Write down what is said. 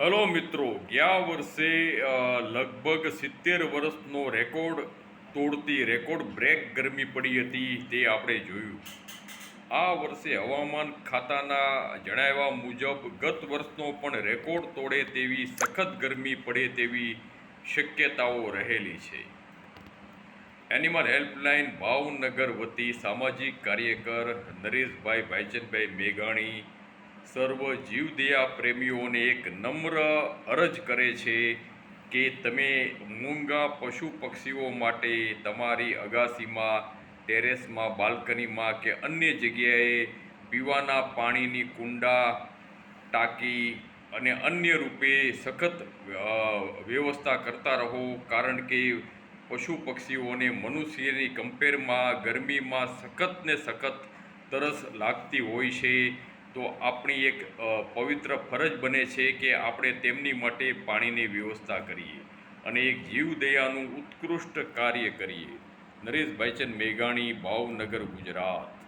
Hello મિત્રો, ગયા વર્ષે લગભગ 70 વર્ષનો રેકોર્ડ તોડતી રેકોર્ડ બ્રેક ગરમી પડી હતી તે આપણે જોયું. આ વર્ષે હવામાન ખાતાના જણાવ્યા મુજબ ગત વર્ષનો પણ રેકોર્ડ તોડે તેવી સખત ગરમી પડે તેવી શક્યતાઓ રહેલી છે. એનિમલ હેલ્પલાઇન ભાવનગર વતી સામાજિક કાર્યકર નરેશભાઈ ભાઈચંદભાઈ મેઘાણી સર્વ જીવદયા પ્રેમીઓને એક નમ્ર અરજ કરે છે કે તમે મૂંગા પશુ પક્ષીઓ માટે તમારી અગાસીમાં, ટેરેસમાં, બાલ્કનીમાં કે અન્ય જગ્યાએ પીવાના પાણીની કુંડા, ટાંકી અને અન્ય રૂપે સખત વ્યવસ્થા કરતા રહો. કારણ કે પશુ પક્ષીઓને મનુષ્યની કમ્પેરમાં ગરમીમાં સખત ને સખત તરસ લાગતી હોય છે. તો આપણી એક પવિત્ર ફરજ બને છે કે આપણે તેમની માટે પાણીની વ્યવસ્થા કરીએ અને એક જીવદયાનું ઉત્કૃષ્ટ કાર્ય કરીએ. નરેશ ભાઈચંદ મેઘાણી, ભાવનગર, ગુજરાત.